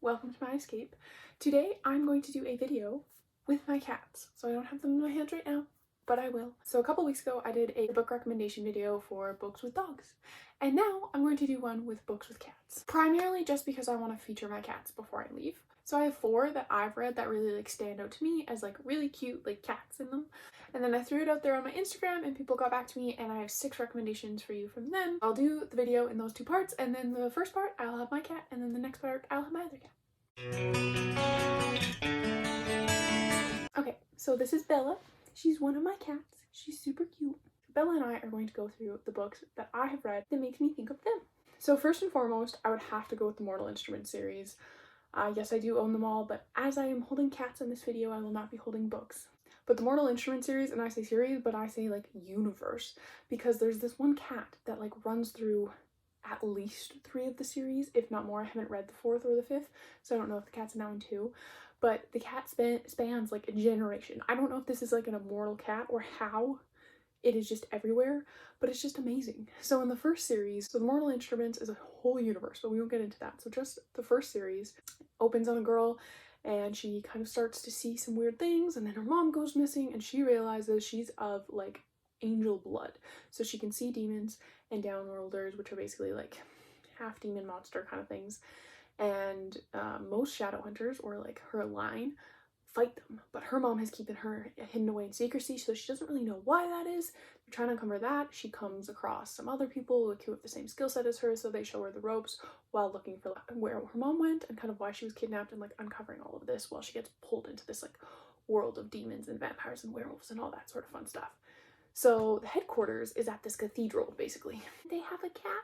welcome to my escape. Today I'm going to do a video with my cats. So I don't have them in my hands right now, but I will. So a couple weeks ago I did a book recommendation video for books with dogs. And now I'm going to do one with books with cats. Primarily just because I want to feature my cats before I leave. So I have 4 that I've read that really stand out to me as really cute cats in them. And then I threw it out there on my Instagram and people got back to me, and I have 6 recommendations for you from them. I'll do the video in those 2 parts, and then the first part I'll have my cat, and then the next part I'll have my other cat. Okay, so this is Bella. She's one of my cats. She's super cute. Bella and I are going to go through the books that I have read that makes me think of them. So first and foremost, I would have to go with the Mortal Instruments series. Yes, I do own them all, but as I am holding cats in this video, I will not be holding books. But the Mortal Instruments series, and I say series, but I say universe, because there's this one cat that runs through at least 3 of the series, if not more. I haven't read the 4th or the 5th, so I don't know if the cat's now in 2. But the cat spans a generation. I don't know if this is an immortal cat or how it is just everywhere, but it's just amazing. So in the first series, so the Mortal Instruments is a whole universe, but we won't get into that. So just the first series opens on a girl, and she kind of starts to see some weird things, and then her mom goes missing, and she realizes she's of angel blood. So she can see demons and downworlders, which are basically half demon monster kind of things. And most shadow hunters, or her line, fight them, but her mom has keeping her hidden away in secrecy, so she doesn't really know why that is. They're trying to uncover that. She comes across some other people who have the same skill set as her, so they show her the ropes while looking for where her mom went and kind of why she was kidnapped, and uncovering all of this while she gets pulled into this world of demons and vampires and werewolves and all that sort of fun stuff. So the headquarters is at this cathedral, basically. They have a cat.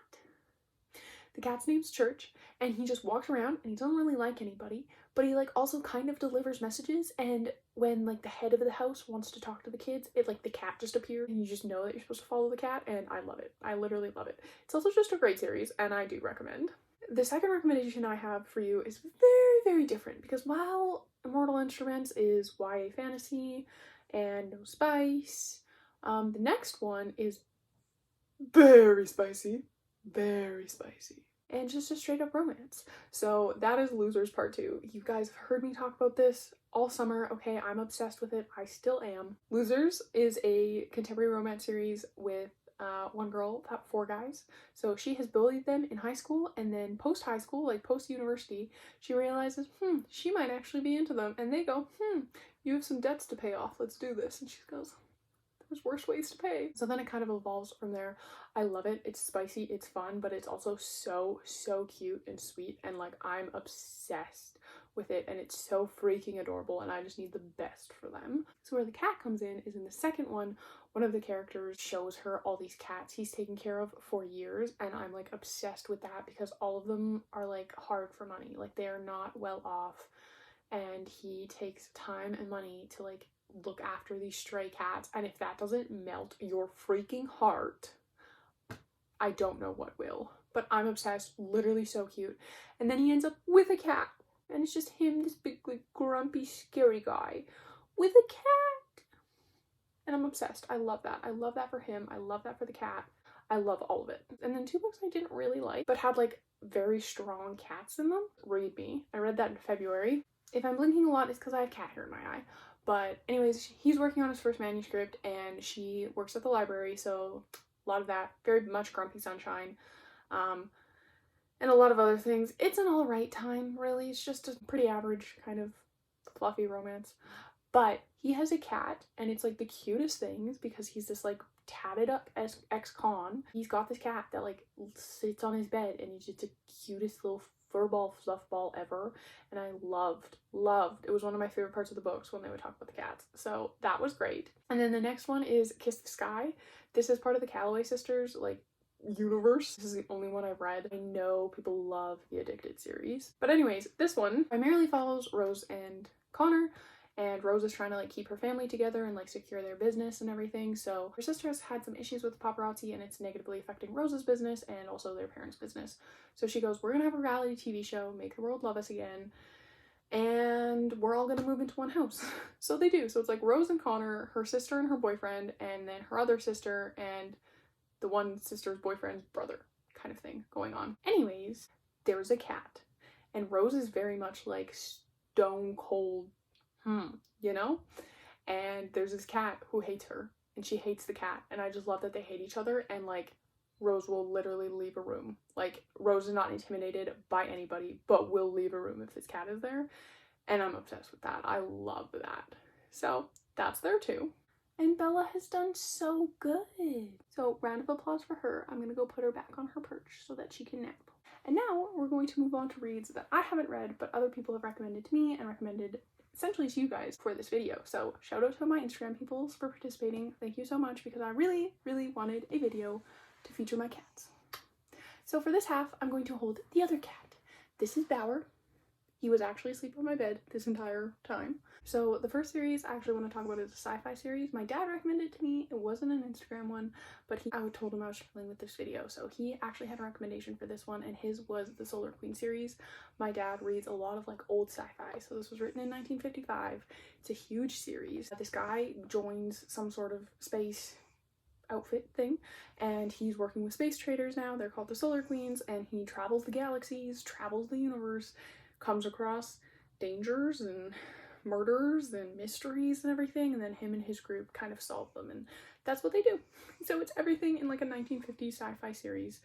The cat's name's Church, and he just walks around, and he doesn't really like anybody, but he also kind of delivers messages. And when the head of the house wants to talk to the kids, the cat just appears, and you just know that you're supposed to follow the cat, and I love it. I literally love it. It's also just a great series, and I do recommend. The second recommendation I have for you is very, very different, because while Immortal Instruments is YA fantasy and no spice, the next one is very spicy. Very spicy. And just a straight up romance. So that is Losers Part 2. You guys have heard me talk about this all summer. Okay, I'm obsessed with it. I still am. Losers is a contemporary romance series with one girl, 4 guys. So she has bullied them in high school, and then post high school, post university, she realizes, she might actually be into them. And they go, you have some debts to pay off. Let's do this. And she goes, there's worse ways to pay. So then it kind of evolves from there. I love it. It's spicy, it's fun, but it's also so cute and sweet, and I'm obsessed with it, and it's so freaking adorable, and I just need the best for them. So where the cat comes in is in the second one. One of the characters shows her all these cats he's taken care of for years, and I'm obsessed with that, because all of them are hard for money. They are not well off, and he takes time and money to look after these stray cats, and if that doesn't melt your freaking heart, I don't know what will. But I'm obsessed. Literally so cute. And then he ends up with a cat, and it's just him, this big grumpy scary guy with a cat, and I'm obsessed. I love that. I love that for him. I love that for the cat. I love all of it. And then 2 books I didn't really like, but had very strong cats in them. Read Me. I read that in February. If I'm blinking a lot, it's because I have cat hair in my eye. But anyways, he's working on his first manuscript, and she works at the library, so a lot of that. Very much Grumpy Sunshine. And a lot of other things. It's an alright time, really. It's just a pretty average kind of fluffy romance. But he has a cat, and it's the cutest things, because he's this tatted up ex-con. He's got this cat that sits on his bed, and he's just the cutest little furball fluff ball ever, and I loved it. Was one of my favorite parts of the books when they would talk about the cats, so that was great. And then the next one is Kiss the Sky. This is part of the Calloway sisters universe. This is the only one I've read. I know people love the Addicted series, but anyways, this one primarily follows Rose and Connor, and Rose is trying to keep her family together and secure their business and everything. So her sister has had some issues with paparazzi, and it's negatively affecting Rose's business and also their parents' business. So she goes, we're gonna have a reality TV show, make the world love us again, and we're all gonna move into one house. So they do. So it's Rose and Connor, her sister and her boyfriend, and then her other sister and the one sister's boyfriend's brother kind of thing going on. Anyways, there was a cat, and Rose is very much like stone cold, you know? And there's this cat who hates her, and she hates the cat, and I just love that they hate each other, and like Rose will literally leave a room. Like, Rose is not intimidated by anybody, but will leave a room if this cat is there, and I'm obsessed with that. I love that. So that's there too. And Bella has done so good. So round of applause for her. I'm gonna go put her back on her perch so that she can nap. And now we're going to move on to reads that I haven't read, but other people have recommended to me and recommended essentially to you guys for this video. So shout out to my Instagram peoples for participating. Thank you so much, because I really, really wanted a video to feature my cats. So for this half, I'm going to hold the other cat. This is Bauer. He was actually asleep on my bed this entire time. So the first series I actually want to talk about is a sci-fi series. My dad recommended it to me. It wasn't an Instagram one, but I told him I was struggling with this video. So he actually had a recommendation for this one, and his was the Solar Queen series. My dad reads a lot of like old sci-fi. So this was written in 1955. It's a huge series. This guy joins some sort of space outfit thing, and he's working with space traders now. They're called the Solar Queens, and he travels the galaxies, travels the universe, comes across dangers and murders and mysteries and everything, and then him and his group kind of solve them, and that's what they do. So it's everything in like a 1950s sci-fi series.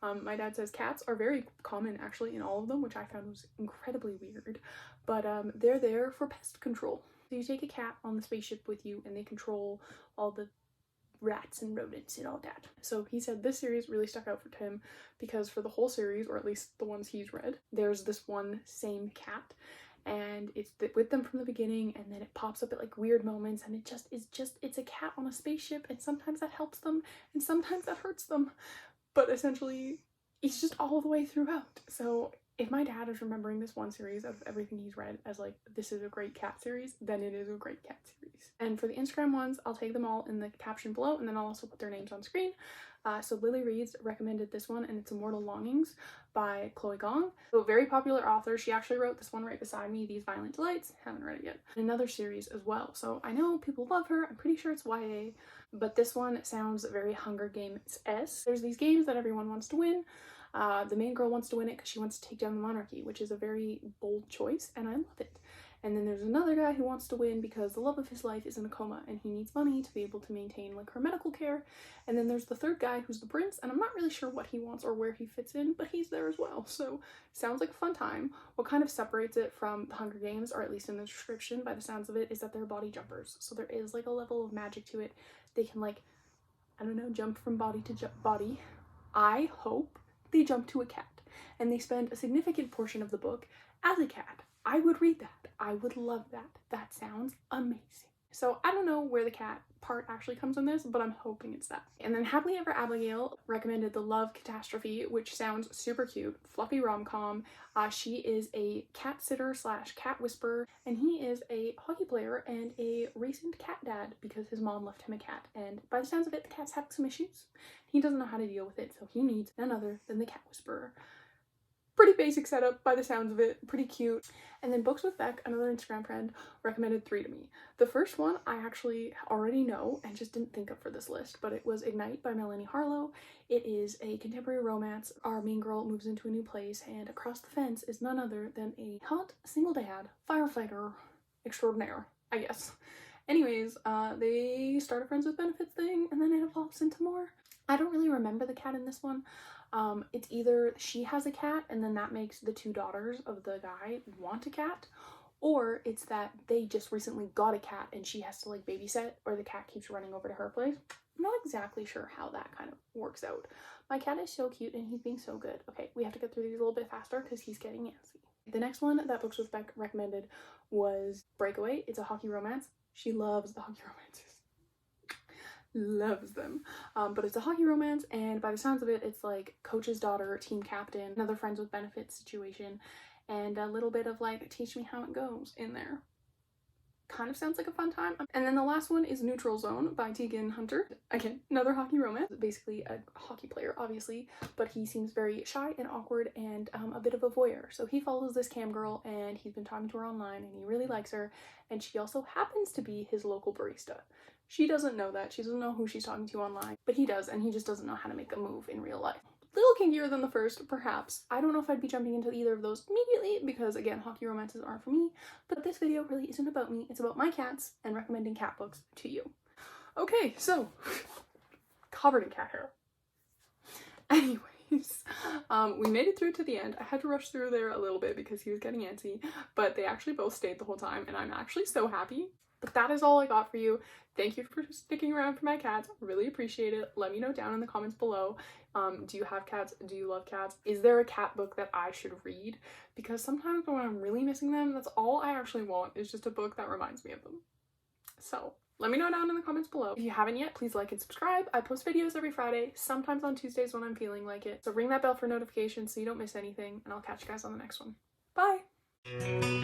My dad says cats are very common actually in all of them, which I found was incredibly weird, but they're there for pest control. So you take a cat on the spaceship with you, and they control all the rats and rodents and all that. So he said this series really stuck out for him because for the whole series, or at least the ones he's read, there's this one same cat, and it's with them from the beginning, and then it pops up at like weird moments, and it's a cat on a spaceship, and sometimes that helps them and sometimes that hurts them, but essentially it's just all the way throughout. So if my dad is remembering this one series of everything he's read as like, this is a great cat series, then it is a great cat series. And for the Instagram ones, I'll take them all in the caption below, and then I'll also put their names on screen. So Lily Reads recommended this one, and it's Immortal Longings by Chloe Gong. So a very popular author. She actually wrote this one right beside me, These Violent Delights. Haven't read it yet. Another series as well. So I know people love her. I'm pretty sure it's YA, but this one sounds very Hunger Games-esque. There's these games that everyone wants to win. The main girl wants to win it because she wants to take down the monarchy, which is a very bold choice, and I love it. And then there's another guy who wants to win because the love of his life is in a coma, and he needs money to be able to maintain like her medical care. And then there's the third guy who's the prince, and I'm not really sure what he wants or where he fits in, but he's there as well. So sounds like a fun time. What kind of separates it from the Hunger Games, or at least in the description by the sounds of it, is that they're body jumpers. So there is like a level of magic to it. They can like, I don't know, jump from body to body. I hope they jump to a cat, and they spend a significant portion of the book as a cat. I would read that. I would love that. That sounds amazing. So I don't know where the cat part actually comes in this, but I'm hoping it's that. And then Happily Ever Abigail recommended The Love Catastrophe, which sounds super cute, fluffy rom-com. She is a cat sitter slash cat whisperer, and he is a hockey player and a recent cat dad because his mom left him a cat, and by the sounds of it, the cat's having some issues. He doesn't know how to deal with it, so he needs none other than the cat whisperer. Pretty basic setup by the sounds of it, pretty cute. And then Books with Beck, another Instagram friend, recommended 3 to me. The first one I actually already know and just didn't think of for this list, but it was Ignite by Melanie Harlow. It is a contemporary romance. Our main girl moves into a new place, and across the fence is none other than a hot single dad firefighter extraordinaire, I guess. Anyways, they start a Friends with Benefits thing, and then it evolves into more. I don't really remember the cat in this one. It's either she has a cat and then that makes the 2 daughters of the guy want a cat, or it's that they just recently got a cat and she has to like babysit, or the cat keeps running over to her place. I'm not exactly sure how that kind of works out. My cat is so cute and he's being so good. Okay, we have to get through these a little bit faster because he's getting antsy. The next one that Books with Beck recommended was Breakaway. It's a hockey romance. She loves the hockey romances. Loves them. But it's a hockey romance, and by the sounds of it, it's like coach's daughter, team captain, another Friends with Benefits situation, and a little bit of like teach me how it goes in there. Kind of sounds like a fun time. And then the last one is Neutral Zone by Tegan Hunter. Again, another hockey romance. Basically a hockey player, obviously, but he seems very shy and awkward and a bit of a voyeur. So he follows this cam girl, and he's been talking to her online, and he really likes her, and she also happens to be his local barista. She doesn't know that. She doesn't know who she's talking to online, but he does, and he just doesn't know how to make a move in real life. little kinkier than the first, perhaps. I don't know if I'd be jumping into either of those immediately because, again, hockey romances aren't for me, but this video really isn't about me. It's about my cats and recommending cat books to you. Okay, so covered in cat hair. Anyways, we made it through to the end. I had to rush through there a little bit because he was getting antsy, but they actually both stayed the whole time, and I'm actually so happy. But that is all I got for you. Thank you for sticking around for my cats. Really appreciate it. Let me know down in the comments below. Do you have cats? Do you love cats? Is there a cat book that I should read? Because sometimes when I'm really missing them, that's all I actually want, is just a book that reminds me of them. So let me know down in the comments below. If you haven't yet, please like and subscribe. I post videos every Friday, sometimes on Tuesdays when I'm feeling like it. So ring that bell for notifications so you don't miss anything, and I'll catch you guys on the next one. Bye!